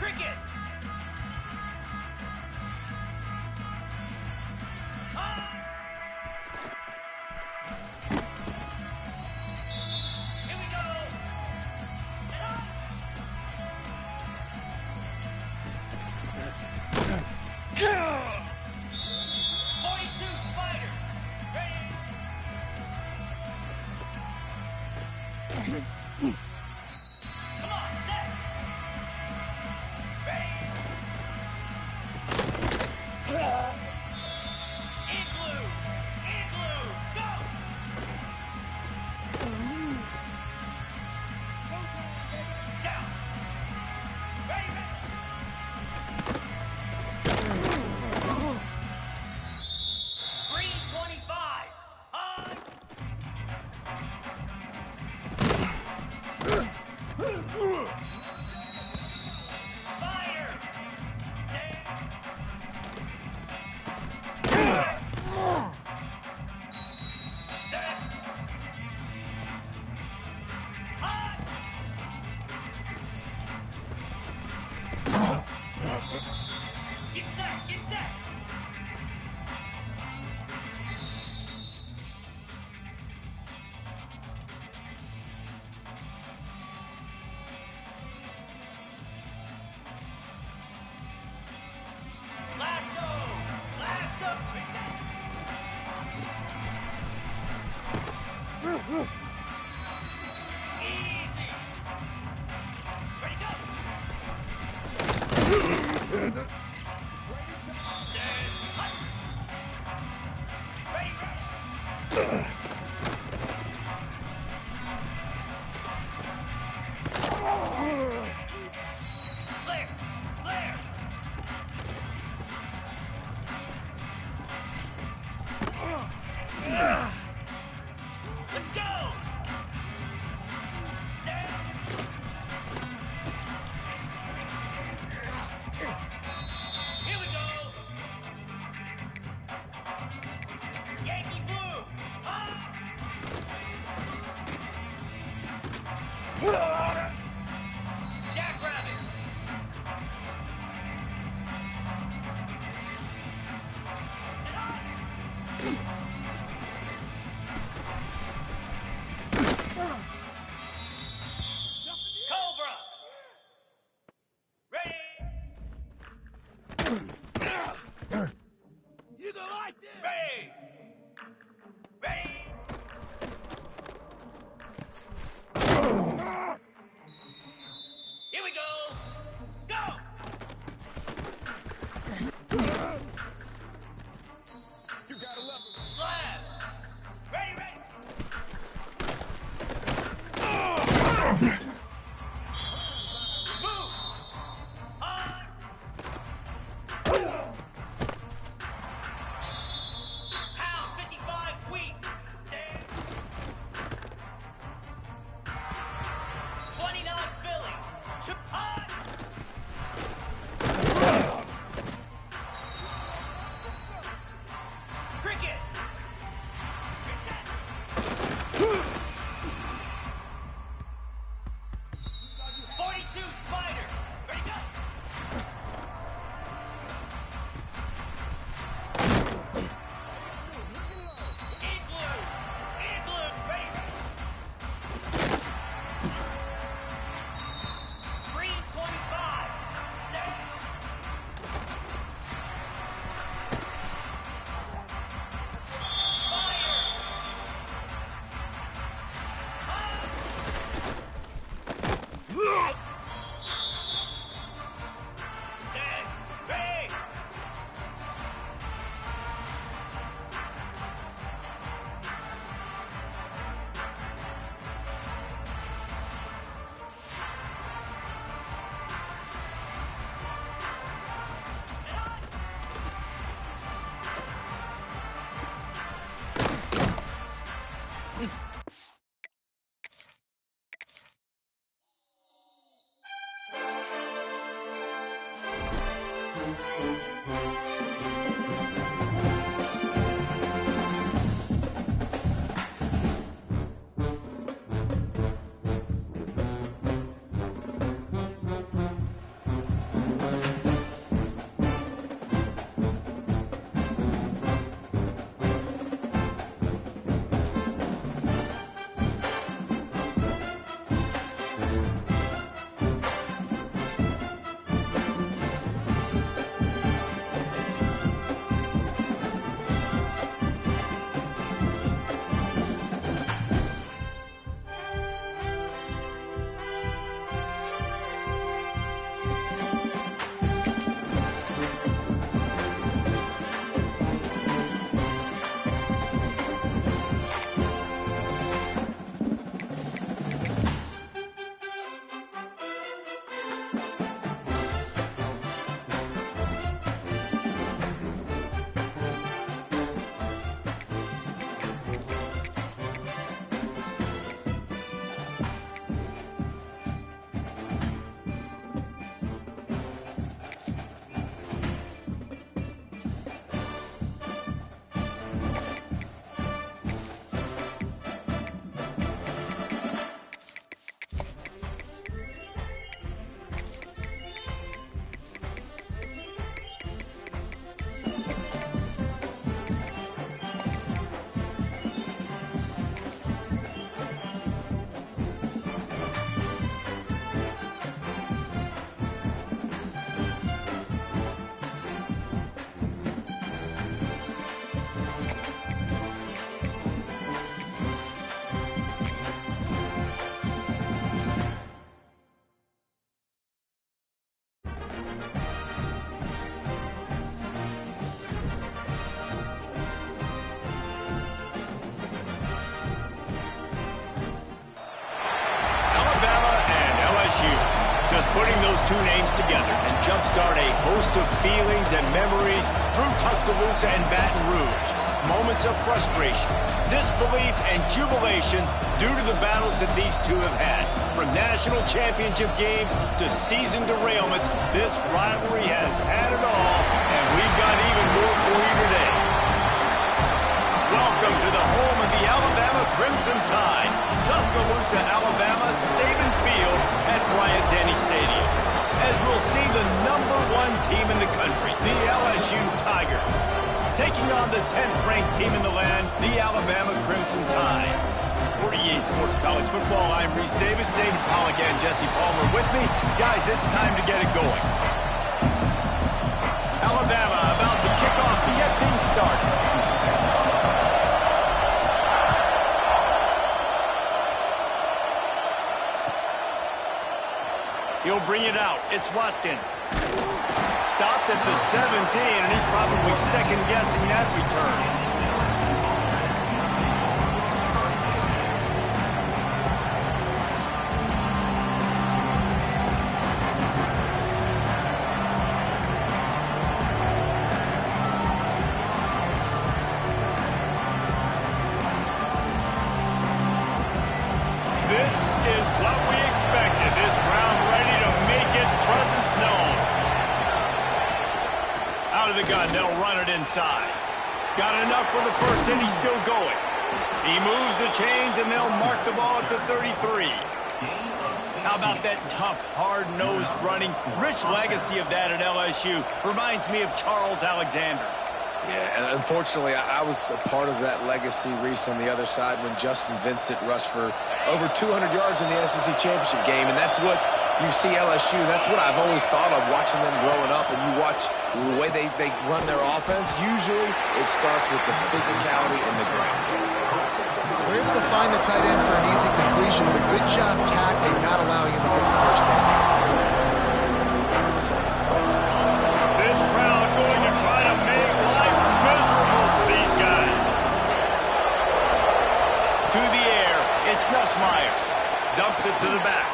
Cricket! Here we go! And up! 42 Spider! Ready? Come on, set! Ready? Igloo! Igloo! Go! Down! Ready, ready! 325! High! Spider! Set! Set! High! Get set! Get set! Lasso! Lasso! Easy! Ready, go! Set, hut! Ready, ready! Clear! Clear! Let's go! Down! Here we go! Yankee Blue! Jackrabbit! Cobra! Ready? You gonna like this? Ready! Ready! Here we go! Go! You gotta love it. Slab! Ready, ready! Boots! High! start a host of feelings and memories through Tuscaloosa and Baton Rouge. Moments of frustration, disbelief, and jubilation due to the battles that these two have had. From national championship games to season derailments, this rivalry has had it all, and we've got even more for you today. Welcome to the home of the Alabama Crimson Tide, Tuscaloosa, Alabama, Saban Field at Bryant-Denny Stadium. As we'll see the #1 team in the country, the LSU Tigers, taking on the 10th-ranked team in the land, the Alabama Crimson Tide. For EA Sports College Football, I'm Reese Davis, David Pollack, and Jesse Palmer with me. Guys, it's time to get it going. Alabama about to kick off to get things started. He'll bring it out. It's Watkins. Stopped at the 17, and he's probably second-guessing that return. This is what we expected. This crowd ready to make its presence known. Out of the gun, they'll run it inside. Got enough for the first, and he's still going. He moves the chains, and they'll mark the ball at the 33. How about that tough, hard-nosed running? Rich legacy of that at LSU. Reminds me of Charles Alexander. Yeah, and unfortunately, I was a part of that legacy, Reese, on the other side when Justin Vincent rushed for over 200 yards in the SEC Championship game, and that's what you see LSU. That's what I've always thought of watching them growing up, and you watch the way they run their offense. Usually, it starts with the physicality in the ground. They're able to find the tight end for an easy completion, but good job tackling, not allowing him to get the first down. This crowd going to try to make life miserable for these guys. To the air, it's Nussmeier. Dumps it to the back.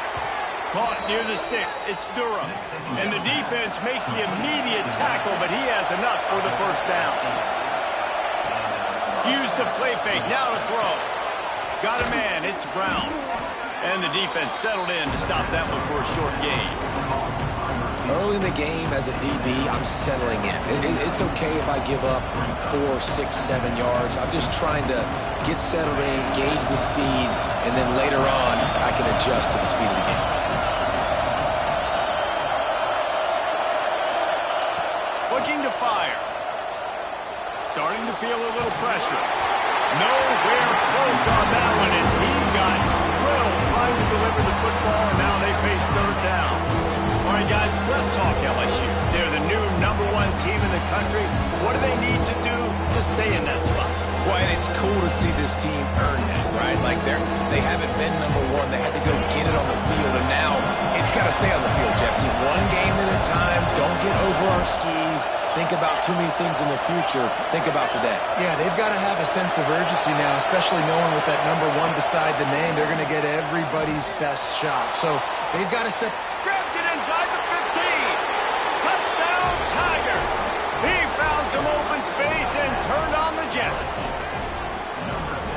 Caught near the sticks, it's Durham. And the defense makes the immediate tackle, but he has enough for the first down. Used the play fake, now to throw. Got a man, it's Brown. And the defense settled in to stop that one for a short gain. Early in the game, as a DB, I'm settling in. It's okay if I give up 4, 6, 7 yards. I'm just trying to get settled in, gauge the speed, and then later on, I can adjust to the speed of the game. Looking to fire. Starting to feel a little pressure. Nowhere close on that one as he got drilled trying to deliver the football, and now they face third down. All right, guys, let's talk LSU. They're the new #1 team in the country. What do they need to do to stay in that spot? Well, and it's cool to see this team earn that, right? Like they haven't been #1. They had to go get it on the field, and now it's got to stay on the field, Jesse. One game at a time. Don't get over our skis. Think about too many things in the future. Think about today. Yeah, they've got to have a sense of urgency now, especially knowing with that #1 beside the name, they're going to get everybody's best shot. So they've got to step. Grabs it inside the 15. Touchdown, Tigers. He found some open space and turned on the Jets.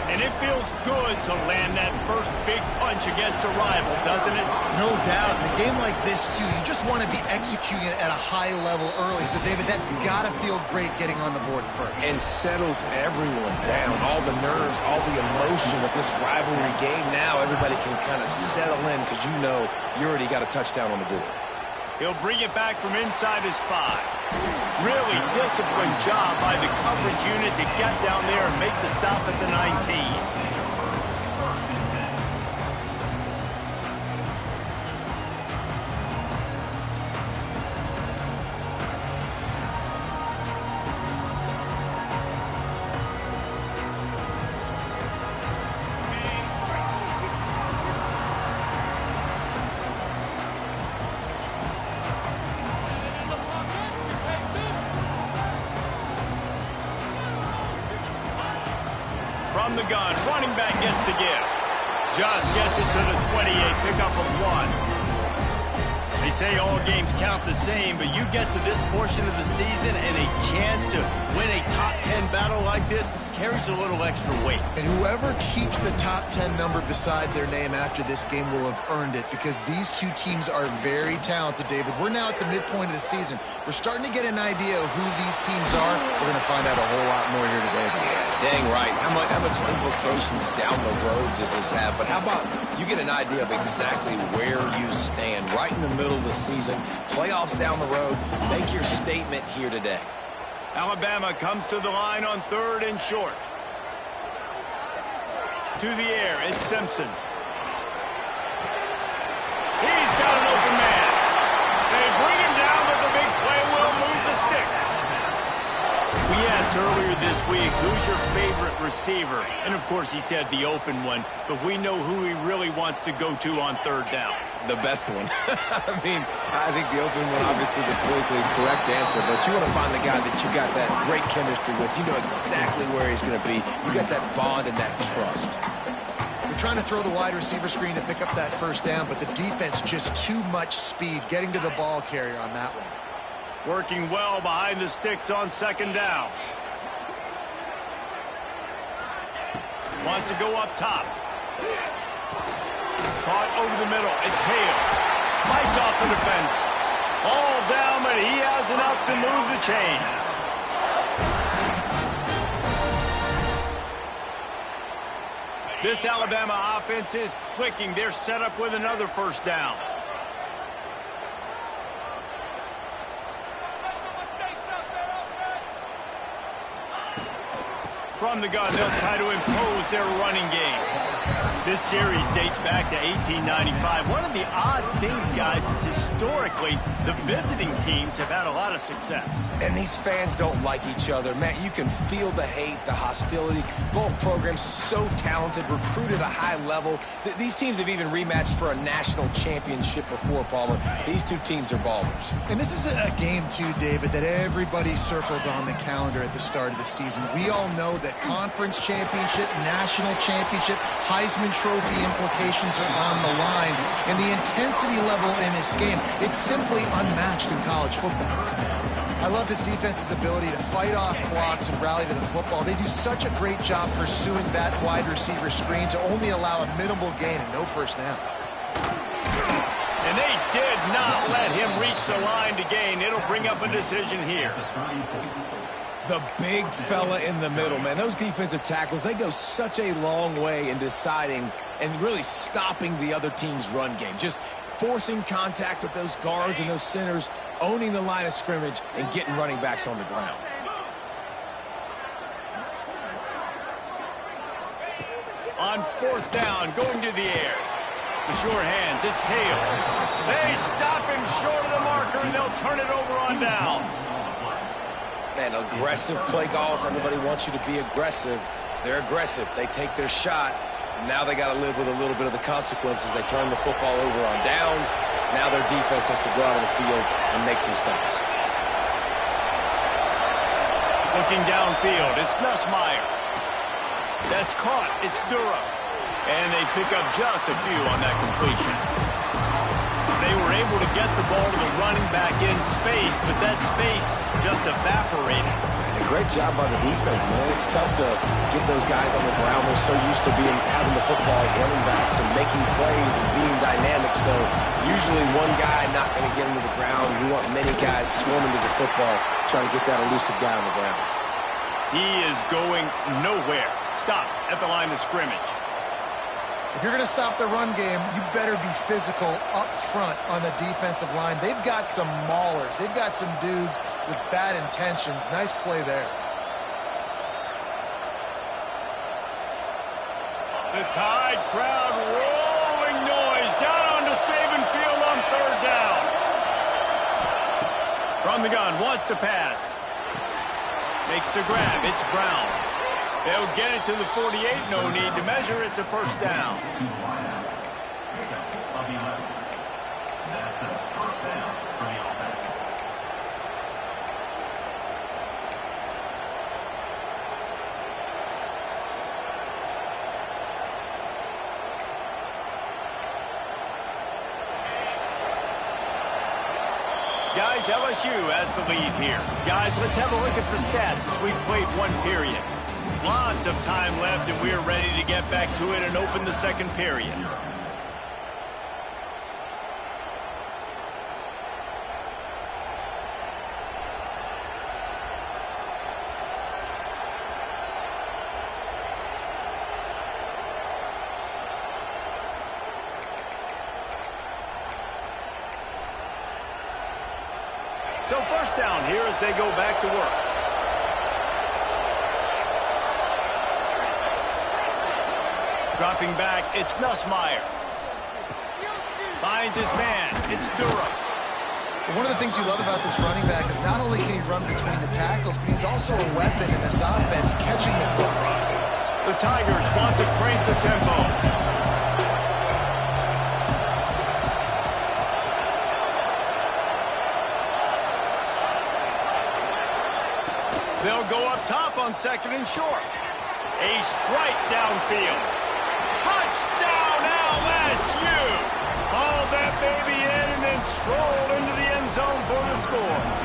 And it feels good to land that first big punch against a rival, doesn't it? No doubt. In a game like this, too, you just want to be executing at a high level early. So, David, that's got to feel great getting on the board first. And settles everyone down. All the nerves, all the emotion of this rivalry game. Now everybody can kind of settle in because you know you already got a touchdown on the board. He'll bring it back from inside his 5. Really disciplined job by the coverage unit to get down there and make the stop at the 19. From the gun, running back gets the give. Just gets it to the 28, pickup of 1. They say all games count the same, but you get to this portion of the season and a chance to win a top 10 battle like this carries a little extra weight. And whoever keeps the top 10 number beside their name after this game will have earned it, because these two teams are very talented, David. We're now at the midpoint of the season. We're starting to get an idea of who these teams are. We're going to find out a whole lot more here today. Yeah, dang right. How much implications down the road does this have? But how about you get an idea of exactly where you stand right in the middle of the season, playoffs down the road, make your statement here today. Alabama comes to the line on 3rd and short. To the air, it's Simpson. He's got an open man. They bring him down, but the big play will move the sticks. We asked earlier this week, who's your favorite receiver? And of course he said the open one, but we know who he really wants to go to on 3rd down. The best one. I mean, I think the open one, obviously the politically correct answer, but you want to find the guy that you got that great chemistry with. You know exactly where he's going to be. You got that bond and that trust. We're trying to throw the wide receiver screen to pick up that 1st down, but the defense just too much speed getting to the ball carrier on that one. Working well behind the sticks on 2nd down. Wants to go up top. Caught over the middle. It's Hale. Fights off the defender. All down, but he has enough to move the chains. This Alabama offense is clicking. They're set up with another 1st down. From the gun, they'll try to impose their running game. This series dates back to 1895. One of the odd things, guys, is historically the visiting teams have had a lot of success. And these fans don't like each other. Man, you can feel the hate, the hostility. Both programs so talented, recruited at a high level. These teams have even rematched for a national championship before, Palmer. These two teams are ballers. And this is a game, too, David, that everybody circles on the calendar at the start of the season. We all know that conference championship, national championship, Heisman Trophy implications are on the line. And the intensity level in this game, it's simply unmatched in college football. I love this defense's ability to fight off blocks and rally to the football. They do such a great job pursuing that wide receiver screen to only allow a minimal gain and no 1st down. And they did not let him reach the line to gain. It'll bring up a decision here. The big fella in the middle, man. Those defensive tackles, they go such a long way in deciding and really stopping the other team's run game. Just forcing contact with those guards and those centers, owning the line of scrimmage, and getting running backs on the ground. On 4th down, going to the air. The short hands, it's Hale. They stop him short of the marker, and they'll turn it over on downs. Man, aggressive play calls. Everybody wants you to be aggressive. They're aggressive. They take their shot. Now they got to live with a little bit of the consequences. They turn the football over on downs. Now their defense has to go out on the field and make some stops. Looking downfield, it's Nussmeier. That's caught. It's Durham. And they pick up just a few on that completion. They were able to get the ball to the running back in space, but that space just evaporated. And a great job by the defense, man. It's tough to get those guys on the ground. They're so used to having the football as running backs and making plays and being dynamic. So usually one guy not going to get into the ground. You want many guys swarming to the football, trying to get that elusive guy on the ground. He is going nowhere. Stop at the line of scrimmage. If you're going to stop the run game, you better be physical up front on the defensive line. They've got some maulers. They've got some dudes with bad intentions. Nice play there. The Tide crowd rolling noise down onto Saban Field on 3rd down. From the gun, wants to pass. Makes the grab. It's Brown. They'll get it to the 48. No need to measure. It's a 1st down. Guys, LSU has the lead here. Guys, let's have a look at the stats as we've played one period. Lots of time left, and we are ready to get back to it and open the second period. So first down here as they go back to work. Dropping back, it's Nussmeier. Finds his man, it's Durham. One of the things you love about this running back is not only can he run between the tackles, but he's also a weapon in this offense, catching the football. The Tigers want to crank the tempo. They'll go up top on second and short. A strike downfield. Touchdown, LSU! Haul that baby in and then stroll into the end zone for the score.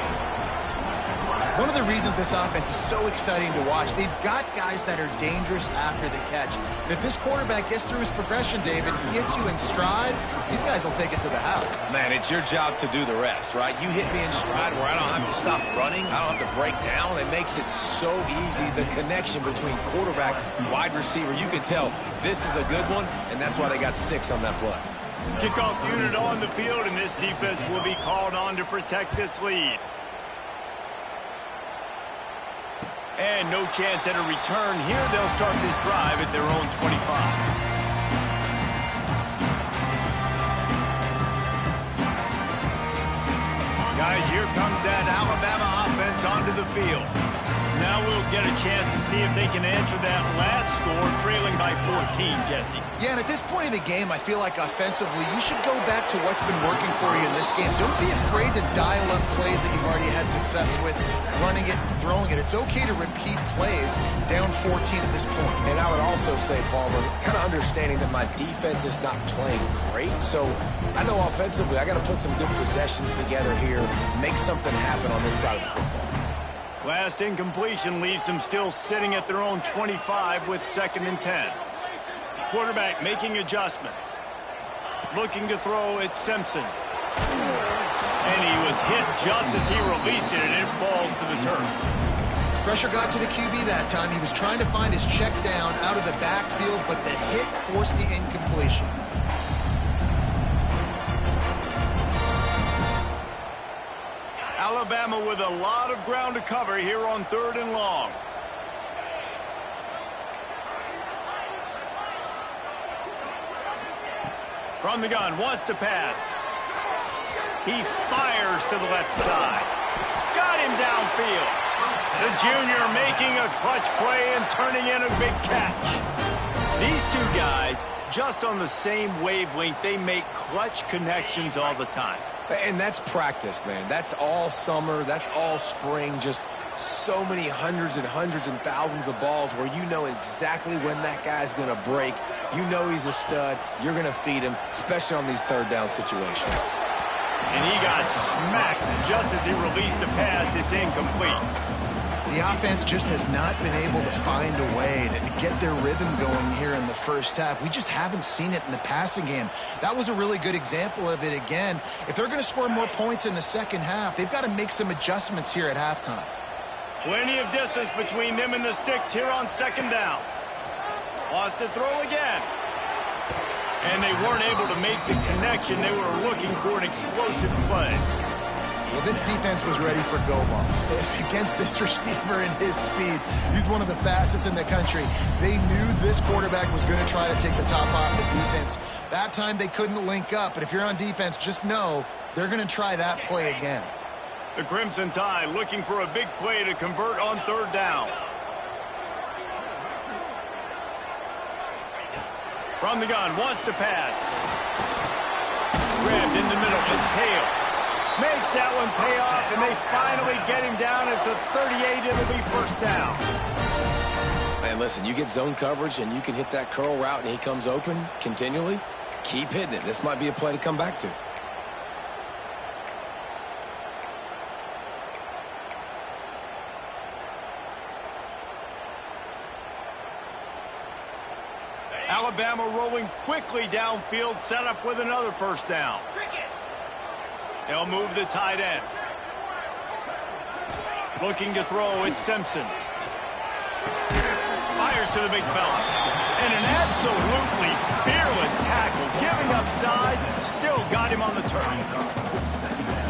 One of the reasons this offense is so exciting to watch, they've got guys that are dangerous after the catch. And if this quarterback gets through his progression, David, he hits you in stride, these guys will take it to the house. Man, it's your job to do the rest, right? You hit me in stride where I don't have to stop running. I don't have to break down. It makes it so easy. The connection between quarterback and wide receiver, you can tell this is a good one, and that's why they got 6 on that play. Kickoff unit on the field, and this defense will be called on to protect this lead. And no chance at a return here. They'll start this drive at their own 25. Guys, here comes that Alabama offense onto the field. Now we'll get a chance to see if they can answer that last score, trailing by 14, Jesse. Yeah, and at this point in the game, I feel like offensively, you should go back to what's been working for you in this game. Don't be afraid to dial up plays that you've already had success with, running it and throwing it. It's okay to repeat plays down 14 at this point. And I would also say, Palmer, kind of understanding that my defense is not playing great. So I know offensively, I got to put some good possessions together here, make something happen on this side of the football. Last incompletion leaves them still sitting at their own 25 with 2nd and 10. Quarterback making adjustments. Looking to throw, it's Simpson. And he was hit just as he released it, and it falls to the turf. Pressure got to the QB that time. He was trying to find his check down out of the backfield, but the hit forced the incompletion. Alabama with a lot of ground to cover here on 3rd and long. From the gun, wants to pass. He fires to the left side. Got him downfield. The junior making a clutch play and turning in a big catch. These two guys, just on the same wavelength, they make clutch connections all the time. And that's practice, man. That's all summer. That's all spring. Just so many hundreds and thousands of balls where you know exactly when that guy's going to break. You know he's a stud. You're going to feed him, especially on these 3rd down situations. And he got smacked just as he released the pass. It's incomplete. The offense just has not been able to find a way to get their rhythm going here in the first half. We just haven't seen it in the passing game. That was a really good example of it again. If they're going to score more points in the second half, they've got to make some adjustments here at halftime. Plenty of distance between them and the sticks here on 2nd down. Wants to throw again. And they weren't able to make the connection. They were looking for an explosive play. Well, this defense was ready for go balls. Against this receiver and his speed, he's one of the fastest in the country. They knew this quarterback was going to try to take the top off the defense. That time they couldn't link up, but if you're on defense, just know they're going to try that play again. The Crimson Tide looking for a big play to convert on 3rd down. From the gun, wants to pass. Grabbed in the middle, it's Hale. Makes that one pay off, and they finally get him down at the 38. It'll be 1st down. Man, listen, you get zone coverage, and you can hit that curl route, and he comes open continually. Keep hitting it. This might be a play to come back to. Alabama rolling quickly downfield, set up with another first down. They'll move the tight end. Looking to throw, it's Simpson. Fires to the big fella. And an absolutely fearless tackle. Giving up size, still got him on the turn.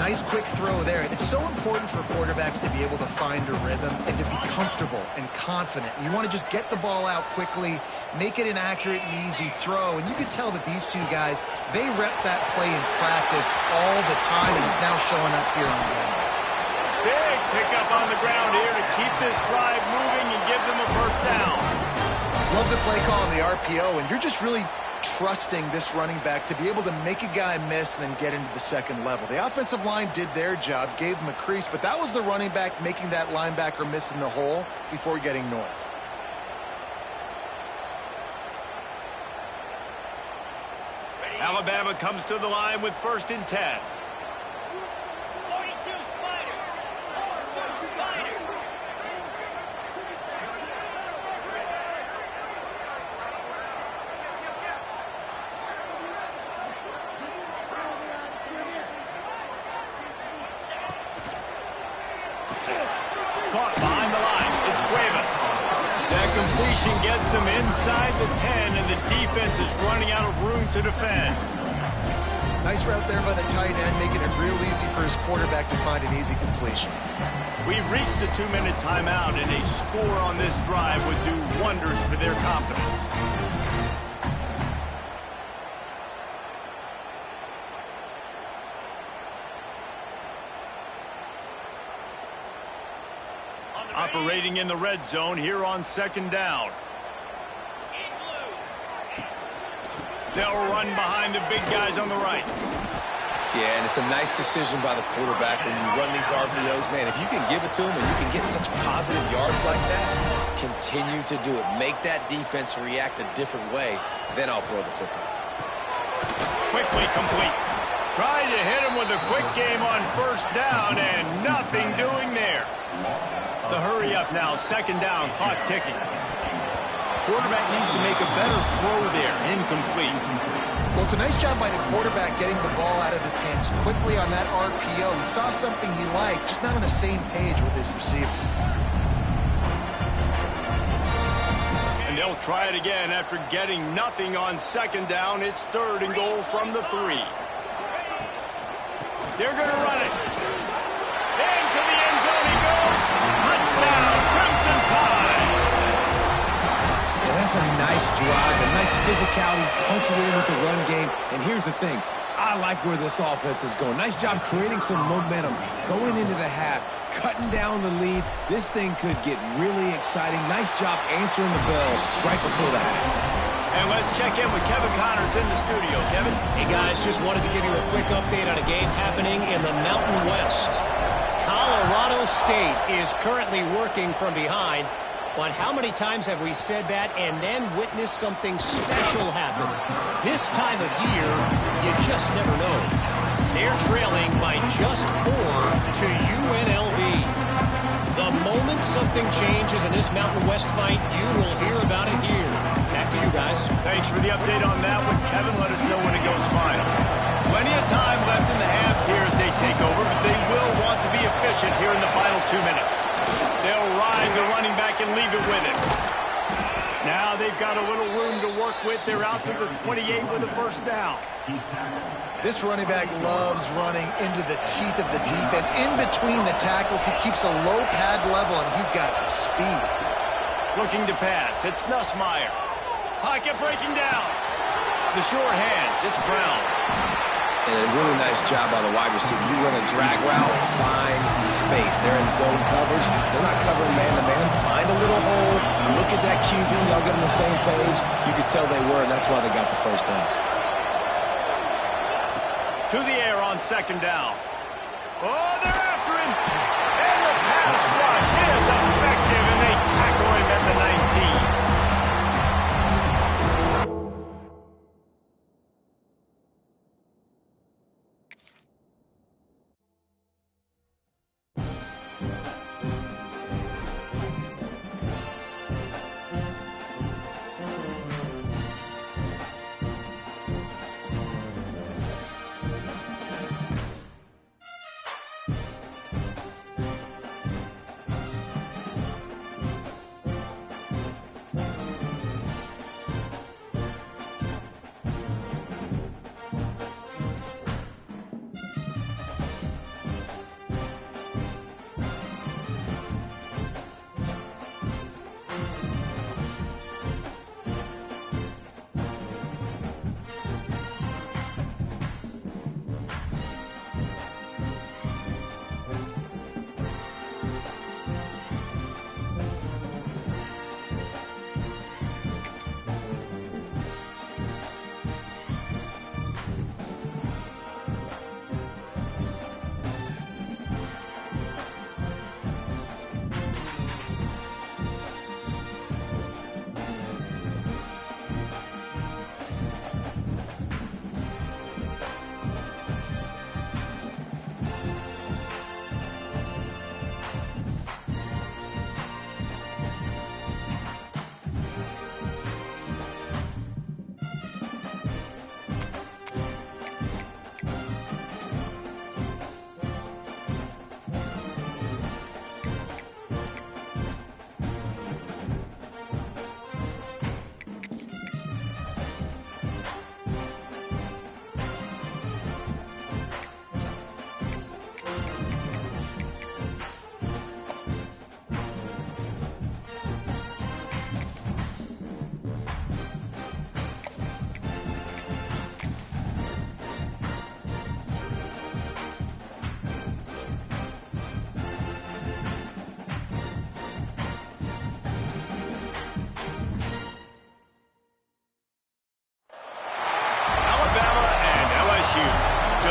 Nice quick throw there. And it's so important for quarterbacks to be able to find a rhythm and to be comfortable and confident. You want to just get the ball out quickly, make it an accurate and easy throw. And you can tell that these two guys, they rep that play in practice all the time, and it's now showing up here in the game. Big pickup on the ground here to keep this drive moving and give them a first down. Love the play call on the RPO, and you're just really trusting this running back to be able to make a guy miss and then get into the second level. The offensive line did their job, gave him a crease, but that was the running back making that linebacker miss in the hole before getting north. Alabama comes to the line with 1st and 10. 42 Spider. 42 Spider. Caught behind the line. It's Cuevas. That completion gets them inside the 10, and the defense is running out of room to defend. Nice route there by the tight end, making it real easy for his quarterback to find an easy completion. We've reached the 2-minute timeout, and a score on this drive would do wonders for their confidence. Operating in the red zone here on 2nd down. They'll run behind the big guys on the right. Yeah, and it's a nice decision by the quarterback when you run these RPOs. Man, if you can give it to him and you can get such positive yards like that, continue to do it. Make that defense react a different way, then I'll throw the football. Quickly complete. Trying to hit him with a quick game on 1st down, and nothing doing there. The hurry up now, 2nd down, clock ticking. Quarterback needs to make a better throw there, incomplete. Well, it's a nice job by the quarterback getting the ball out of his hands quickly on that RPO. He saw something he liked, just not on the same page with his receiver. And they'll try it again after getting nothing on 2nd down. It's 3rd and goal from the 3. They're going to run it. Into the end zone he goes. Touchdown, Crimson Tide. Yeah, that's a nice drive, a nice physicality, punching it in with the run game. And here's the thing. I like where this offense is going. Nice job creating some momentum, going into the half, cutting down the lead. This thing could get really exciting. Nice job answering the bell right before the half. And let's check in with Kevin Connors in the studio. Kevin? Hey, guys, just wanted to give you a quick update on a game happening in the Mountain West. Colorado State is currently working from behind, but how many times have we said that and then witnessed something special happen? This time of year, you just never know. They're trailing by just 4 to UNLV. The moment something changes in this Mountain West fight, you will hear about it here. Back to you guys. Thanks for the update on that one, Kevin. Let us know when it goes final. Plenty of time left in the half here as they take over, but they will want to be efficient here in the final 2 minutes. They'll ride the running back and leave it with him. Now they've got a little room to work with. They're out to the 28 with a 1st down. This running back loves running into the teeth of the defense. In between the tackles, he keeps a low pad level, and he's got some speed. Looking to pass. It's Nussmeier. Pocket breaking down. The sure hands. It's Brown. And a really nice job by the wide receiver. You run a drag route, find space. They're in zone coverage. They're not covering man-to-man. Find a little hole. Look at that QB. Y'all get on the same page. You could tell they were, and that's why they got the 1st down. To the air on 2nd down. Oh, they're after him. And the pass rush is effective, and they tackle him at the 19.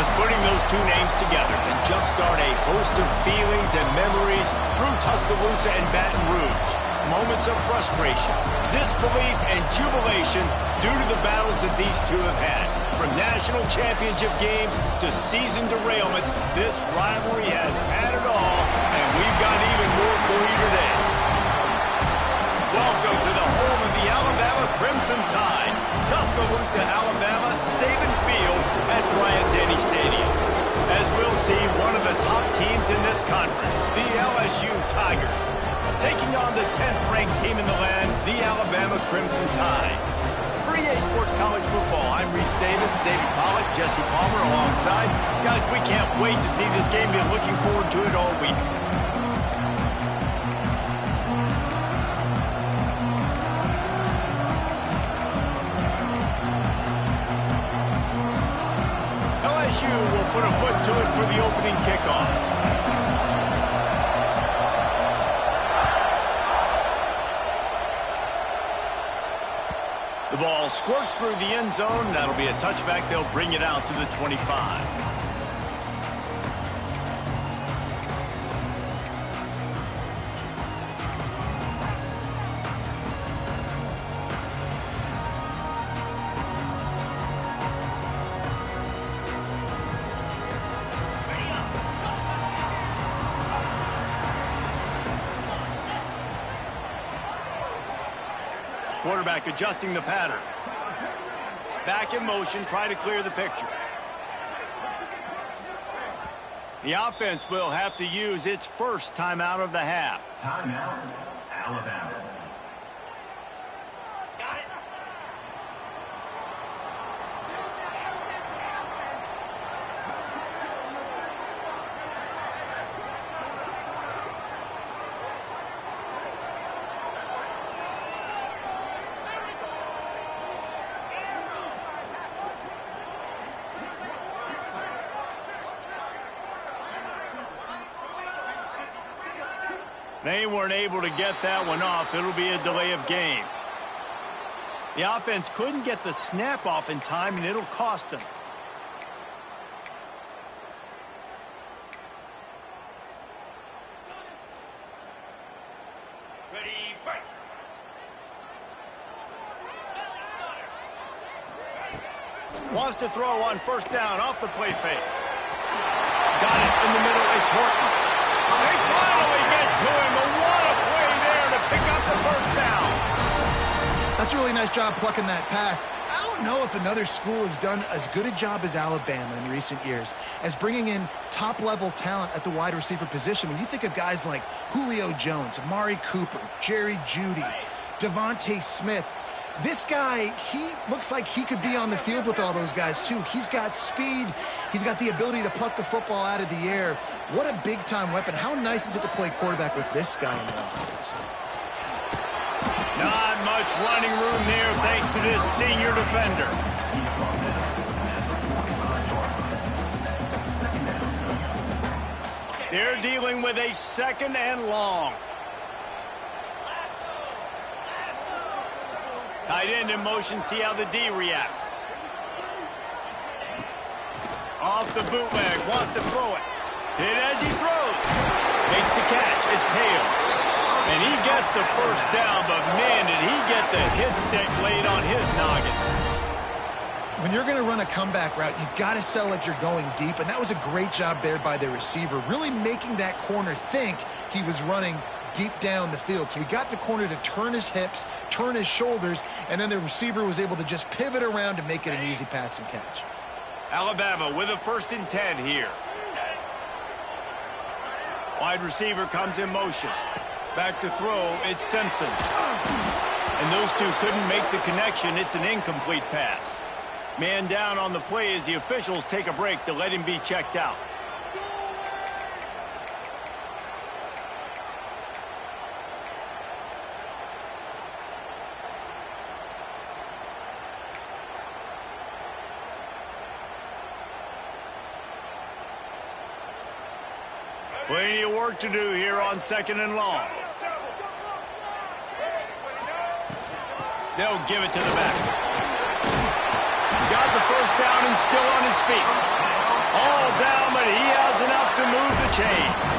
Just putting those two names together can jumpstart a host of feelings and memories through Tuscaloosa and Baton Rouge. Moments of frustration, disbelief, and jubilation due to the battles that these two have had. From national championship games to season derailments, this rivalry has had it all, and we've got even more for you today. Welcome to the home of the Alabama Crimson Tide, Tuscaloosa, Alabama, Saban Field at Bryant-Denny Stadium. As we'll see, one of the top teams in this conference, the LSU Tigers, taking on the 10th-ranked team in the land, the Alabama Crimson Tide. For EA Sports College Football, I'm Reese Davis, David Pollack, Jesse Palmer alongside. Guys, we can't wait to see this game. Been looking forward to it all week. LSU will put a foot to it for the opening kickoff. The ball squirts through the end zone. That'll be a touchback. They'll bring it out to the 25. Quarterback adjusting the pattern. Back in motion, try to clear the picture. The offense will have to use its first timeout of the half. Timeout, Alabama. They weren't able to get that one off. It'll be a delay of game. The offense couldn't get the snap off in time, and it'll cost them. Ready, break. Wants to throw on first down off the play fake. Got it in the middle. It's Horton. They finally get to him, but what a play there to pick up the first down. That's a really nice job plucking that pass. I don't know if another school has done as good a job as Alabama in recent years as bringing in top-level talent at the wide receiver position. When you think of guys like Julio Jones, Amari Cooper, Jerry Jeudy, Devontae Smith, this guy, he looks like he could be on the field with all those guys, too. He's got speed. He's got the ability to pluck the football out of the air. What a big-time weapon. How nice is it to play quarterback with this guy in the offense? Not much running room there thanks to this senior defender. They're dealing with a second and long. Tight end in motion, see how the D reacts. Off the bootleg, wants to throw it. Hit as he throws. Makes the catch, it's Hale. And he gets the first down, but man, did he get the hit stick laid on his noggin. When you're going to run a comeback route, you've got to sell like you're going deep, and that was a great job there by the receiver, really making that corner think he was running deep down the field. So he got the corner to turn his hips, turn his shoulders, and then the receiver was able to just pivot around to make it an easy pass and catch. Alabama with a 1st and 10 here. Wide receiver comes in motion. Back to throw, it's Simpson. And those two couldn't make the connection. It's an incomplete pass. Man down on the play as the officials take a break to let him be checked out. Plenty of work to do here on 2nd and long. They'll give it to the back. Got the first down and still on his feet. All down, but he has enough to move the chains.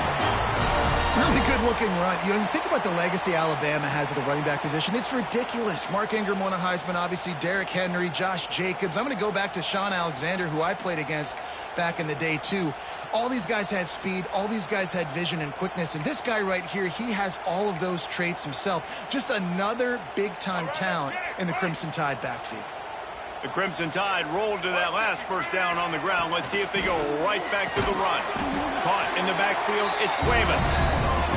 Really good-looking run. You know, you think about the legacy Alabama has at the running back position, it's ridiculous. Mark Ingram won a Heisman, obviously, Derrick Henry, Josh Jacobs. I'm going to go back to Sean Alexander, who I played against back in the day, too. All these guys had speed. All these guys had vision and quickness. And this guy right here, he has all of those traits himself. Just another big-time talent in the Crimson Tide backfield. The Crimson Tide rolled to that last first down on the ground. Let's see if they go right back to the run. Caught in the backfield, it's Cuevas.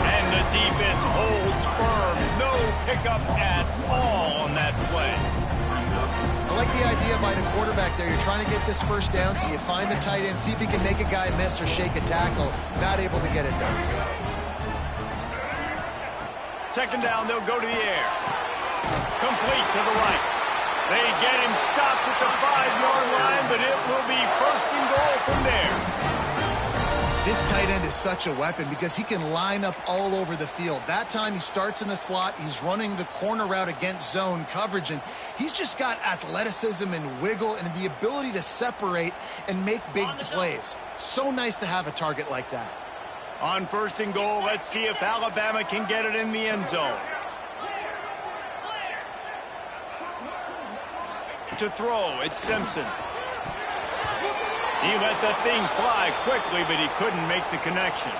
And the defense holds firm. No pickup at all on that play. I like the idea by the quarterback there. You're trying to get this first down, so you find the tight end, see if he can make a guy miss or shake a tackle. Not able to get it done. Second down, they'll go to the air. Complete to the right. They get him stopped at the 5-yard line, but it will be first and goal from there. This tight end is such a weapon because he can line up all over the field. That time he starts in the slot. He's running the corner route against zone coverage, and he's just got athleticism and wiggle and the ability to separate and make big plays. So nice to have a target like that. On first and goal, let's see if Alabama can get it in the end zone. To throw, it's Simpson. He let that thing fly quickly, but he couldn't make the connection.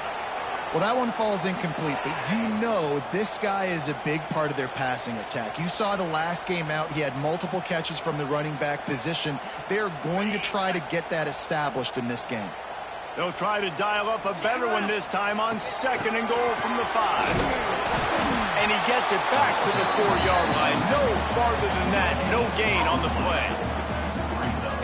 Well, that one falls incomplete, but you know this guy is a big part of their passing attack. You saw the last game out. He had multiple catches from the running back position. They're going to try to get that established in this game. They'll try to dial up a better one this time on second and goal from the 5. And he gets it back to the 4-yard line. No farther than that. No gain on the play.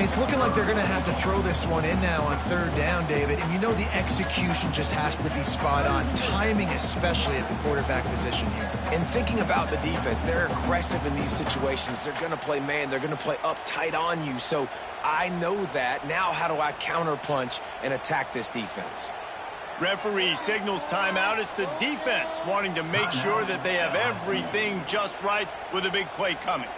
It's looking like they're going to have to throw this one in now on third down, David. And you know the execution just has to be spot on. Timing, especially at the quarterback position here. And thinking about the defense, they're aggressive in these situations. They're going to play man. They're going to play up tight on you. So I know that. Now how do I counterpunch and attack this defense? Referee signals timeout. It's the defense wanting to make sure that they have everything just right with a big play coming.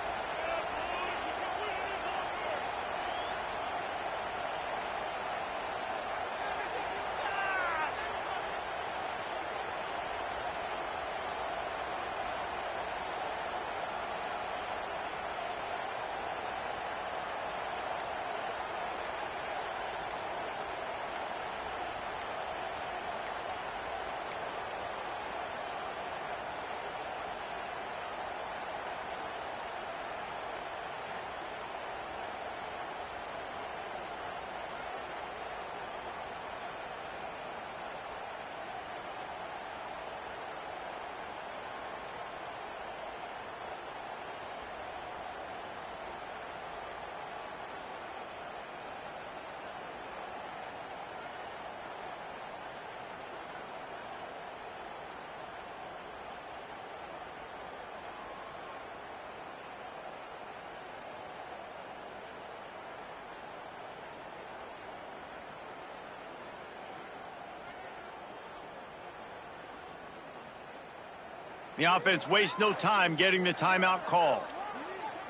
The offense wastes no time getting the timeout called.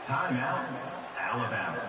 Timeout, Alabama.